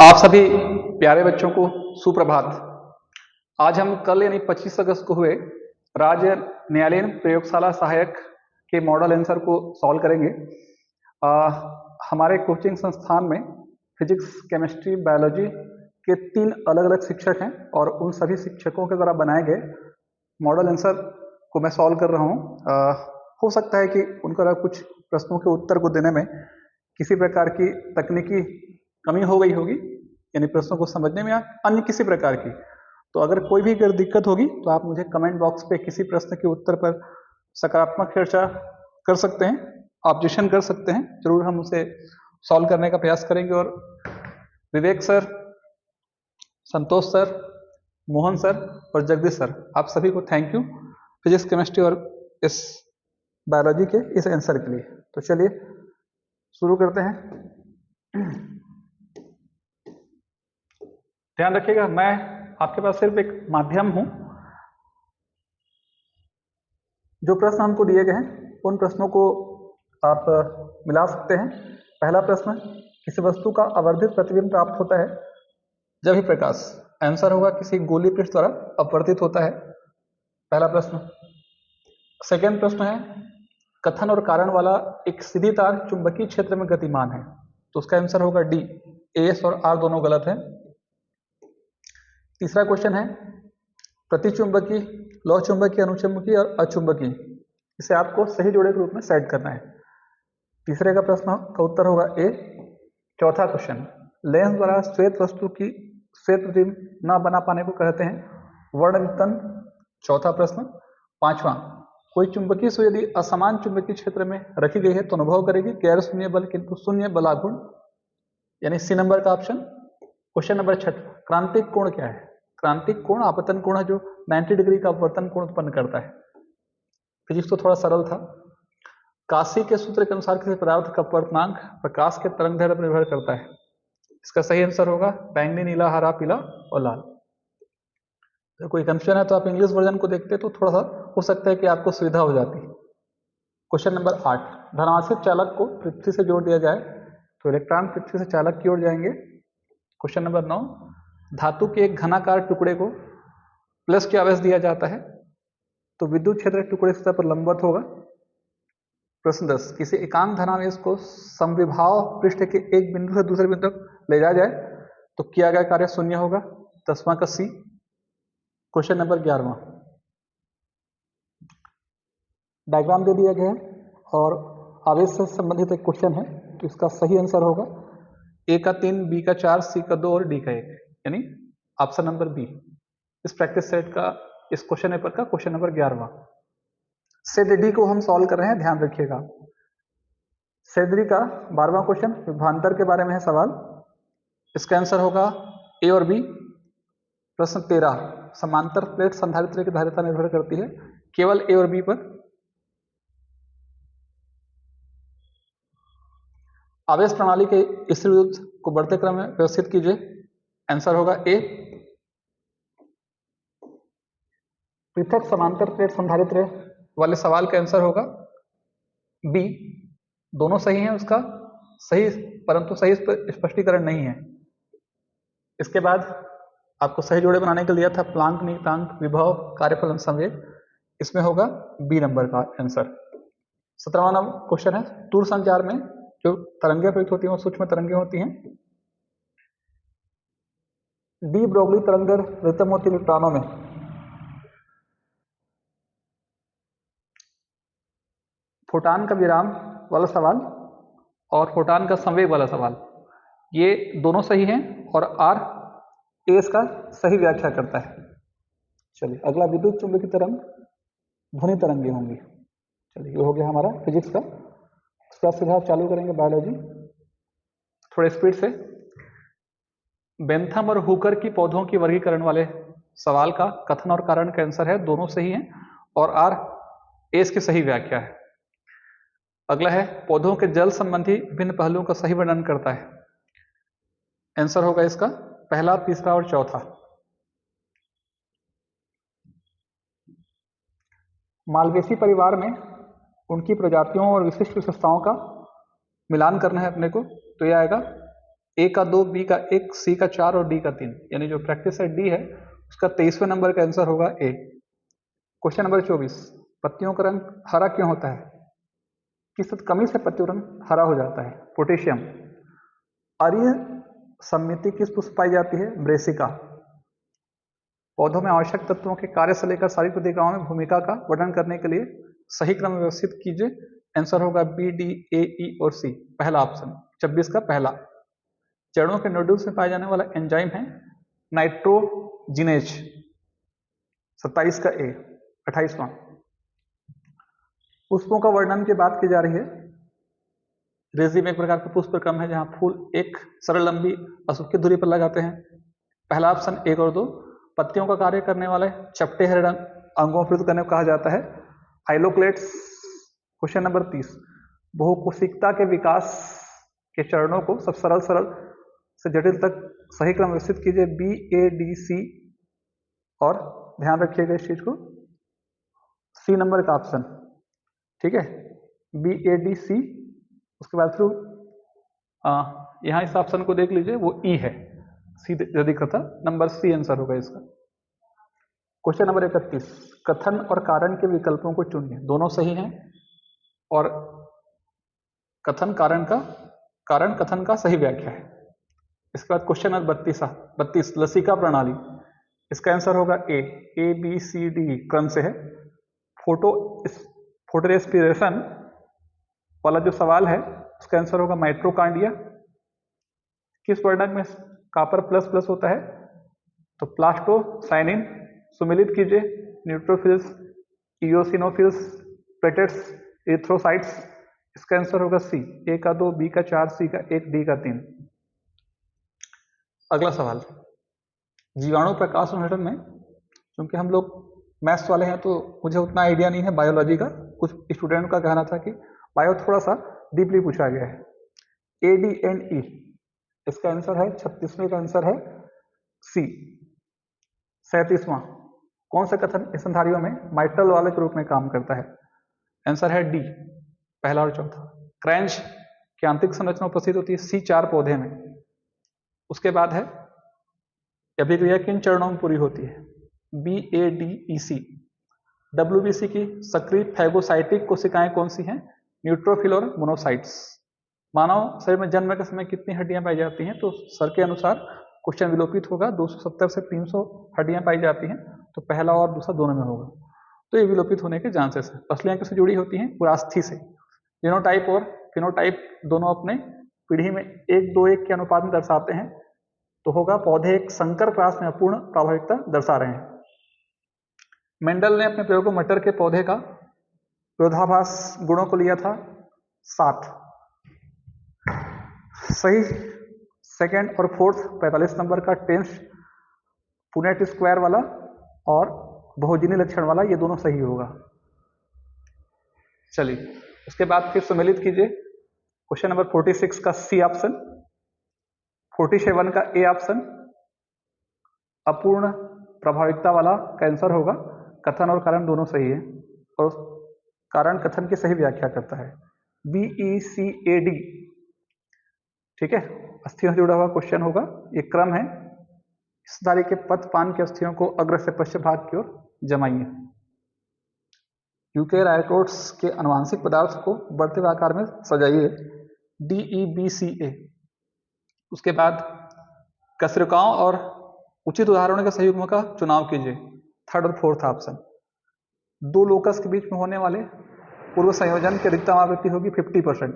आप सभी प्यारे बच्चों को सुप्रभात। आज हम कल यानी 25 अगस्त को हुए राज्य न्यायालयीन प्रयोगशाला सहायक के मॉडल आंसर को सॉल्व करेंगे। हमारे कोचिंग संस्थान में फिजिक्स, केमिस्ट्री, बायोलॉजी के 3 अलग अलग शिक्षक हैं और उन सभी शिक्षकों के द्वारा बनाए गए मॉडल आंसर को मैं सॉल्व कर रहा हूँ। हो सकता है कि उनका कुछ प्रश्नों के उत्तर को देने में किसी प्रकार की तकनीकी कमी हो गई होगी, यानी प्रश्नों को समझने में या अन्य किसी प्रकार की। तो अगर कोई भी अगर दिक्कत होगी तो आप मुझे कमेंट बॉक्स पे किसी प्रश्न के उत्तर पर सकारात्मक चर्चा कर सकते हैं, ऑब्जेक्शन कर सकते हैं। जरूर हम उसे सॉल्व करने का प्रयास करेंगे। और विवेक सर, संतोष सर, मोहन सर और जगदीश सर, आप सभी को थैंक यू फिजिक्स, केमिस्ट्री और इस बायोलॉजी के इस आंसर के लिए। तो चलिए शुरू करते हैं। ध्यान रखिएगा, मैं आपके पास सिर्फ एक माध्यम हूं। जो प्रश्न हमको दिए गए हैं उन प्रश्नों को आप मिला सकते हैं। पहला प्रश्न, किसी वस्तु का आवर्धित प्रतिबिंब प्राप्त होता है जब ही प्रकाश, आंसर होगा किसी गोलीय पृष्ठ द्वारा अपवर्तित होता है। पहला प्रश्न। सेकेंड प्रश्न है, कथन और कारण वाला एक सीधी तार चुंबकीय क्षेत्र में गतिमान है, तो उसका आंसर होगा डी, एस और आर दोनों गलत है। तीसरा क्वेश्चन है, प्रतिचुंबकीय, लौह चुंबकीय, अनुचुंबकीय और अचुंबकीय, इसे आपको सही जोड़े के रूप में सेट करना है। तीसरे का प्रश्न का उत्तर होगा ए। चौथा क्वेश्चन, लेंस द्वारा श्वेत वस्तु की श्वेत प्रतिबिंब न बना पाने को कहते हैं वर्णवितन। चौथा प्रश्न। पांचवा, कोई चुंबकीय सुई यदि असमान चुंबकीय क्षेत्र में रखी गई है तो अनुभव करेगी गैर शून्य बल किंतु शून्य बलागुण, यानी सी नंबर का ऑप्शन। क्वेश्चन नंबर 6, क्रांतिक कोण क्या है? क्रांतिक कोण आपतन कोण है जो 90 डिग्री का अपवर्तन कोण उत्पन्न करता है। फिजिक्स तो थोड़ा सरल था। काशी के सूत्र के अनुसार किसी पदार्थ का अपवर्तनांक प्रकाश के तरंग दैर्ध्य पर निर्भर करता है। इसका सही आंसर होगा बैंगनी, नीला, हरा, पीला और लाल। तो कोई कंफ्यूजन है तो आप इंग्लिश वर्जन को देखते तो थोड़ा सा हो सकता है कि आपको सुविधा हो जाती। क्वेश्चन नंबर 8, धनात्मक चालक को पृथ्वी से जोड़ दिया जाए तो इलेक्ट्रॉन पृथ्वी से चालक की ओर जाएंगे। क्वेश्चन नंबर 9, धातु के एक घनाकार टुकड़े को प्लस के आवेश दिया जाता है तो विद्युत क्षेत्र टुकड़े सतह पर लंबवत होगा। प्रश्न 10, किसी एकांक धनावेश को समविभाव पृष्ठ के एक बिंदु से दूसरे बिंदु तक ले जाया जाए तो किया गया कार्य शून्य होगा। 10वां का सी। क्वेश्चन नंबर 11, डायग्राम दे दिया गया है और आवेश से संबंधित एक क्वेश्चन है, तो इसका सही आंसर होगा ए का 3, बी का 4, सी का 2 और डी का 1, यानी ऑप्शन नंबर बी। इस प्रैक्टिस सेट का, इस क्वेश्चन पेपर का क्वेश्चन नंबर 11वां। सेट डी को हम सॉल्व कर रहे हैं, ध्यान रखिएगा। सेट डी का 12वां क्वेश्चन विभवांतर के बारे में है सवाल। इसका आंसर होगा ए और बी। प्रश्न 13, समांतर प्लेट संधारित्र की धारिता निर्भर करती है केवल ए और बी पर। आवेश प्रणाली के स्थिर विद्युत को बढ़ते क्रम में व्यवस्थित कीजिए। आंसर होगा ए। पृथक समांतर प्लेट संधारित्र वाले सवाल का आंसर होगा बी। दोनों सही हैं, उसका सही, परंतु सही स्पष्टीकरण नहीं है। इसके बाद आपको सही जोड़े बनाने के लिए था प्लांक नियतांक, विभव, कार्यफलन संवेग, इसमें होगा बी नंबर का आंसर। 17वां क्वेश्चन है, दूर संचार में जो तरंगें प्रयुक्त होती हैं वो सूक्ष्म तरंगें होती हैं। डी ब्रोगली तरंगदैर्ध्य अधिकतम होती है इलेक्ट्रॉनों में। फोटान का विराम वाला सवाल और फोटान का संवेग वाला सवाल, ये दोनों सही हैं और आर ए इसका सही व्याख्या करता है। चलिए अगला, विद्युत चुंबकीय तरंग ध्वनि तरंगें होंगी। चलिए ये हो गया हमारा फिजिक्स का। उसका सीधा चालू करेंगे बायोलॉजी थोड़े स्पीड से। बेंथम और हुकर की पौधों की वर्गीकरण वाले सवाल का कथन और कारण का आंसर है दोनों सही हैं और आर ए इसकी सही व्याख्या है। अगला है, पौधों के जल संबंधी विभिन्न पहलुओं का सही वर्णन करता है। आंसर होगा इसका पहला, तीसरा और चौथा। मालवेसी परिवार में उनकी प्रजातियों और विशिष्ट विशेषताओं का मिलान करना है अपने को, तो यह आएगा ए का 2, बी का 1, सी का 4 और डी का 3, यानी जो प्रैक्टिस सेट डी है उसका 23वें नंबर का आंसर होगा ए। क्वेश्चन नंबर 24, पत्तियों का रंग हरा क्यों होता है? किस कमी से पत्तियों का रंग हरा हो जाता है? पोटेशियम। अरीय समिति किस पुष्प पाई जाती है? ब्रेसिका। पौधों में आवश्यक तत्वों के कार्य से लेकर शारीरिक प्रतिक्रियाओं में भूमिका का वर्णन करने के लिए सही क्रम व्यवस्थित कीजिए। आंसर होगा बी, डी, ए, ई और सी, पहला ऑप्शन 26 का पहला। चरणों के नोड्यूल्स में पाया जाने वाला एंजाइम है नाइट्रोजिनेज, 27 का ए। 28वां, पुष्पों का वर्णन की बात की जा रही है। रेजिम एक प्रकार का पुष्प क्रम है जहां फूल एक सरल लंबी असुखी दूरी पर लगाते हैं। पहला ऑप्शन 1 और 2। पत्तियों का कार्य करने वाले चपटे हरे रंग अंगों को करने को कहा जाता है हाइलोक्लेट्स। क्वेश्चन नंबर 30, बहुकोशिकता के विकास के चरणों को सब सरल से जटिल तक सही क्रम व्यवस्थित कीजिए। बी, ए, डी, सी और ध्यान रखिएगा इस चीज को, सी नंबर का ऑप्शन, ठीक है, बी, ए, डी, सी। उसके बाद फिर यहां इस ऑप्शन को देख लीजिए, वो ई है, सी दिख रहा था, नंबर सी आंसर होगा इसका। क्वेश्चन नंबर 31, कथन और कारण के विकल्पों को चुनिए। दोनों सही हैं और कथन कारण कथन का सही व्याख्या है। इसके बाद क्वेश्चन नंबर 32, लसिका प्रणाली, इसका आंसर होगा ए, बी, सी, डी क्रम से है। फोटो रेस्पिरेशन वाला जो सवाल है उसका आंसर होगा माइट्रोकांडिया। किस वर्णक में कॉपर प्लस प्लस होता है? तो प्लास्टोसाइनिन। सुमिलित कीजिए, न्यूट्रोफिल्स, इओसिनोफिल्स, प्लेटेट्स, एरिथ्रोसाइट्स। इसका आंसर होगा सी, ए का 2, बी का 4, सी का 1, डी का 3। अगला सवाल, जीवाणु प्रकाश संश्लेषण में, क्योंकि हम लोग मैथ्स वाले हैं तो मुझे उतना आइडिया नहीं है बायोलॉजी का, कुछ स्टूडेंट का कहना था कि बायो थोड़ा सा डीपली पूछा गया है। ए, डी एंड ई, इसका आंसर है 36वें का आंसर है सी। 37वां, कौन सा कथन स्तनधारियों में माइट्रल वाले के रूप में काम करता है? आंसर है डी, पहला और चौथा। क्रैंच की आंतरिक संरचना उपस्थित होती है C4 पौधे में। उसके बाद है अभिक्रिया किन चरणों में पूरी होती है? बी, ए, डी, ई, सी। WBC की सक्रिय फैगोसाइटिक कोशिकाएं कौन सी हैं? न्यूट्रोफिल और मोनोसाइट्स। मानव शरीर में जन्म के समय कितनी हड्डियां पाई जाती हैं? तो सर के अनुसार क्वेश्चन विलोपित होगा, 270 से 300 हड्डियां पाई जाती हैं, तो पहला और दूसरा दोनों में होगा, तो ये विलोपित होने के चांसेस है। पसलियां किससे जुड़ी होती हैं? पुरास्थी से। जीनोटाइप और फिनोटाइप दोनों अपने पीढ़ी में 1:2:1 के अनुपात में दर्शाते हैं, तो होगा पौधे एक संकर प्रास में अपूर्ण प्रभाविकता दर्शा रहे हैं। मेंडल ने अपने प्रयोग में मटर के पौधे का विरोधाभास गुणों को लिया था 7। सही सेकंड और फोर्थ 45 नंबर का टेंस पुनेट स्क्वायर वाला और बहुजनी लक्षण वाला, ये दोनों सही होगा। चलिए उसके बाद फिर सम्मिलित कीजिए। क्वेश्चन नंबर 46 का सी ऑप्शन, 47 का ए ऑप्शन अपूर्ण प्रभाविकता वाला का आंसर होगा। कथन और कारण दोनों सही है और कारण कथन की सही व्याख्या करता है। BECAD, ठीक है, अस्थियों से जुड़ा हुआ क्वेश्चन होगा। ये क्रम है, स्तनधारी के पथपान के अस्थियों को अग्र से पश्चिम भाग की ओर जमाइए। यूकेरायोट्स के आनुवंशिक पदार्थ को बढ़ते हुए आकार में सजाइए। DEBCA। उसके बाद कशेरुकाओं और उचित उदाहरणों के सही युग्म का चुनाव कीजिए, थर्ड और फोर्थ ऑप्शन। 2 लोकस के बीच में होने वाले पूर्व संयोजन की अधिकतम आवृत्ति होगी 50%।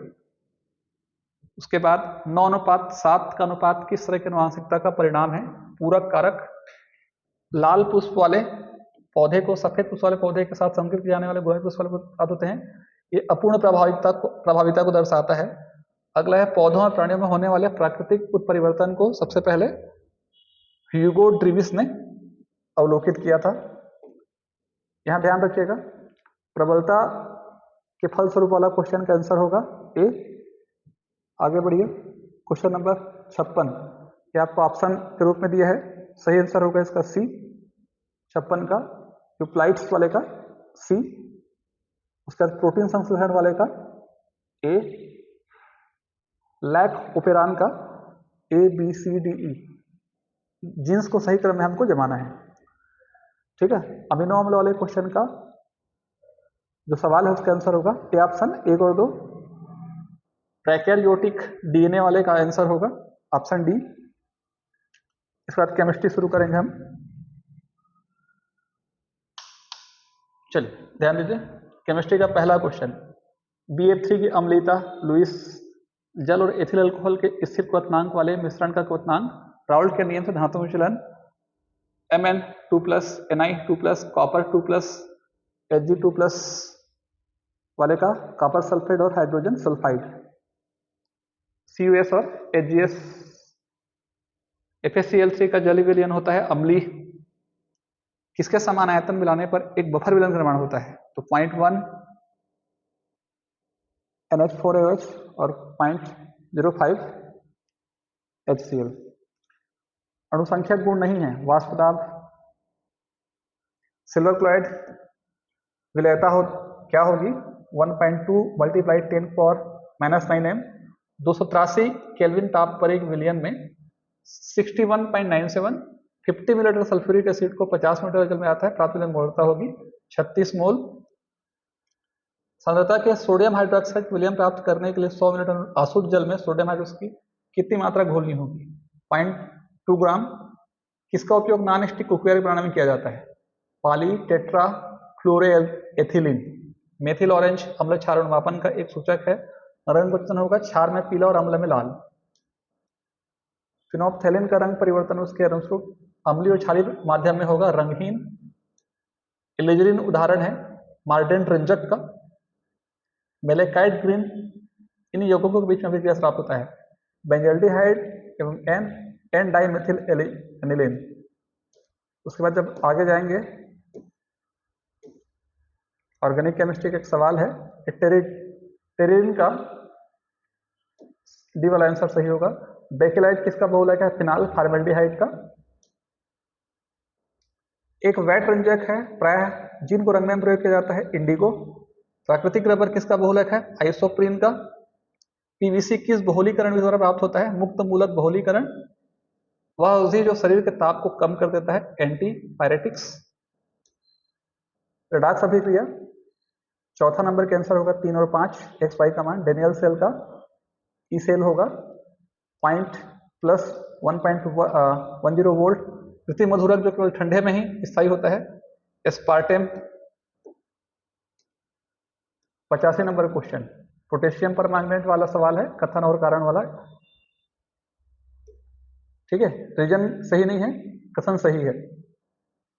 उसके बाद 9:7 का अनुपात किस तरह की आनुवंशिकता का परिणाम है? पूरक कारक। लाल पुष्प वाले पौधे को सफेद पुष्प वाले पौधे के साथ संकरित किए जाने वाले गुलाबी पुष्प वाले उत्पाद होते हैं, ये अपूर्ण प्रभाविता को दर्शाता है। अगला है पौधों और प्राणियों में होने वाले प्राकृतिक उत्परिवर्तन को सबसे पहले ह्यूगो ड्रीविस ने अवलोकित किया था। यहां ध्यान रखिएगा, प्रबलता के फलस्वरूप वाला क्वेश्चन का आंसर होगा ए। आगे बढ़िए, क्वेश्चन नंबर 56, ये आपको ऑप्शन के रूप में दिया है, सही आंसर होगा इसका सी। 56 का यूप्लाइट्स वाले का सी। उसके बाद प्रोटीन संश्लेषण वाले का ए। लैक ओपेरान का ABCDE, जीन्स को सही क्रम में हमको जमाना है। ठीक है, अमीनो अम्ल वाले क्वेश्चन का जो सवाल है उसका आंसर होगा ए ऑप्शन 1 और 2। प्रोकैरियोटिक DNA वाले का आंसर होगा ऑप्शन डी। इसके बाद केमिस्ट्री शुरू करेंगे हम। चलिए ध्यान दीजिए, केमिस्ट्री का पहला क्वेश्चन, BF3 की अम्लीयता लुईस जल और एथिल अल्कोहल के स्थिर क्वथनांक वाले मिश्रण का क्वथनांक राउल्ट के नियम से धातु विचलन Mn2+, Ni2+, कॉपर 2+, Hg2+ वाले का कॉपर सल्फेट और हाइड्रोजन सल्फाइड, CuS और HgS, FeCl3 का जलीय विलयन होता है अम्लीय, किसके समान आयतन मिलाने पर एक बफर विलयन का निर्माण होता है? तो 0.1 NH4OH और 0.05 HCl। अणुसंख्यक गुण नहीं है, वाष्प दाब। सिल्वर क्लोराइड विलयता हो क्या होगी? 1.2 × 10⁻⁻⁹ m, 283 केल्विन ताप पर एक विलयन में 61.97 50 मिलीलीटर सल्फ्यूरिक एसिड को 50 मीटर जल में आता है, प्राप्त विलयन मोलता होगी 36 मोल। सांद्रता के सोडियम हाइड्रोक्साइड विलयन प्राप्त करने के लिए 100 मिलीलीटर अशुद्ध जल में सोडियम हाइड्रोक्साइड की कितनी मात्रा घोलनी होगी? 0.2 ग्राम। किसका उपयोग नॉन स्टिक कुकवेयर बनाने में किया जाता है? Polytetrafluoroethylene. Methyl orange अम्ल क्षार मापन का एक सूचक है, रंग परिवर्तन होगा क्षार में पीला और अम्ल में लाल। फिनोप्थेलिन का रंग परिवर्तन उसके अनुरूप अम्लीय और क्षारीय माध्यम में होगा रंगहीन। इलेजरीन उदाहरण है मार्डेंट रंजक का। मेलेकाइट ग्रीन, इन यौगिकों के बीच में अभिक्रिया से प्राप्त होता है बेंजल्डिहाइड एवं एन डाइमेथिल एनिलीन। उसके बाद जब आगे जाएंगे, ऑर्गेनिक केमिस्ट्री का एक सवाल है, टेरिन का डी वाला आंसर सही होगा। बेकेलाइट किसका बहुलक है? फिनाल फॉर्मेल्डिहाइड का। एक वैट रंजक है, प्रायः जिनको रंग में प्रयोग किया जाता है इंडिगो। प्राकृतिक रबर किसका बहुलक है? आइसोप्रीन का। पीवीसी किस बहुलीकरण विधि द्वारा प्राप्त होता है? मुक्त मूलक बहुलीकरण। वह औषधि जो शरीर के ताप को कम कर देता है, एंटीपायरेटिक्स। रेडॉक्स अभिक्रिया, चौथा नंबर का आंसर होगा 3 और 5 XY का मान। डेनियल सेल का ई सेल होगा 0.+1.10 वोल्ट। कृत्रिम मधुरक जो केवल ठंडे में ही स्थायी होता है, aspartame. 85 number question, potassium permanganate वाला सवाल है, कथन और कारण वाला। ठीक है, रीजन सही नहीं है, कथन सही है।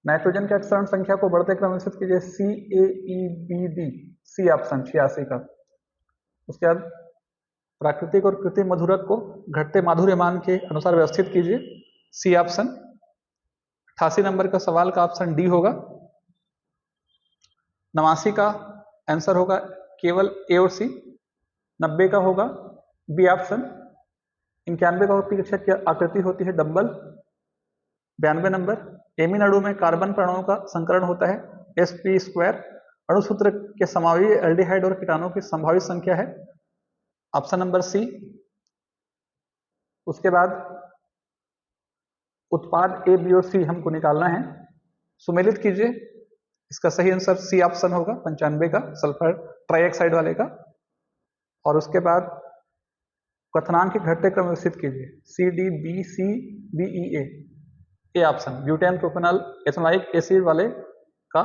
नाइट्रोजन के अक्षरण संख्या को बढ़ते क्रम में निश्चित कीजिए। CAEBD, सी ऑप्शन 86 का। उसके बाद प्राकृतिक और कृत्रिम मधुरक को घटते माधुर्य मान के अनुसार व्यवस्थित कीजिए, सी ऑप्शन। 88 नंबर का सवाल का ऑप्शन डी होगा। 89 का आंसर होगा केवल ए और सी। 90 का होगा बी ऑप्शन। 91 का परीक्षक की आकृति होती है डंबल। 92 नंबर, एमीन अणु में कार्बन परमाणु का संकरण होता है, sp²। अणुसूत्र के समावयवी एल्डिहाइड और कीटाणुओं की संभावित संख्या है, ऑप्शन नंबर सी। उसके बाद उत्पाद ए, बी और सी हमको निकालना है, सुमेलित कीजिए। इसका सही आंसर सी ऑप्शन होगा 95 का, सल्फर ट्राइऑक्साइड वाले का। और उसके बाद क्वथनांक के घटते क्रम विकसित कीजिए, CDBCBEA, A option. Butane propanol ethanoic acid वाले का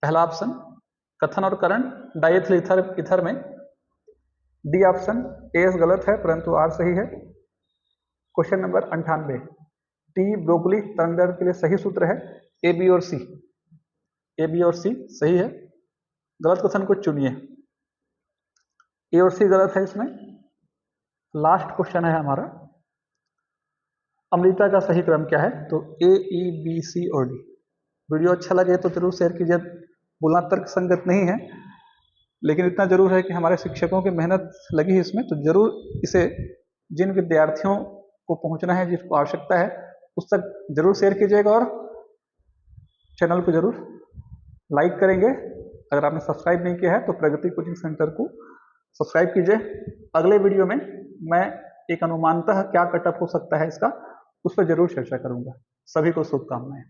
पहला ऑप्शन। कथन और करण डाइएथिल ईथर में डी ऑप्शन। एस गलत है परंतु आर सही है। क्वेश्चन नंबर 98, टी ब्रोकली तरंगदैर्घ्य के लिए सही सूत्र है ए, बी और सी। ए, बी और सी सही है, गलत कथन को चुनिए। ए और सी गलत है इसमें। लास्ट क्वेश्चन है हमारा, अम्लीयता का सही क्रम क्या है? तो ए, ई, बी, सी और डी। वीडियो अच्छा लगे तो जरूर शेयर कीजिए। बोलना तर्क संगत नहीं है, लेकिन इतना जरूर है कि हमारे शिक्षकों की मेहनत लगी है इसमें, तो जरूर इसे जिन विद्यार्थियों को पहुंचना है, जिसको आवश्यकता है, उस तक जरूर शेयर कीजिएगा और चैनल को जरूर लाइक करेंगे। अगर आपने सब्सक्राइब नहीं किया है तो प्रगति कोचिंग सेंटर को सब्सक्राइब कीजिए। अगले वीडियो में मैं एक अनुमानतः क्या कटअप हो सकता है इसका, उस पर जरूर चर्चा करूंगा। सभी को शुभकामनाएं।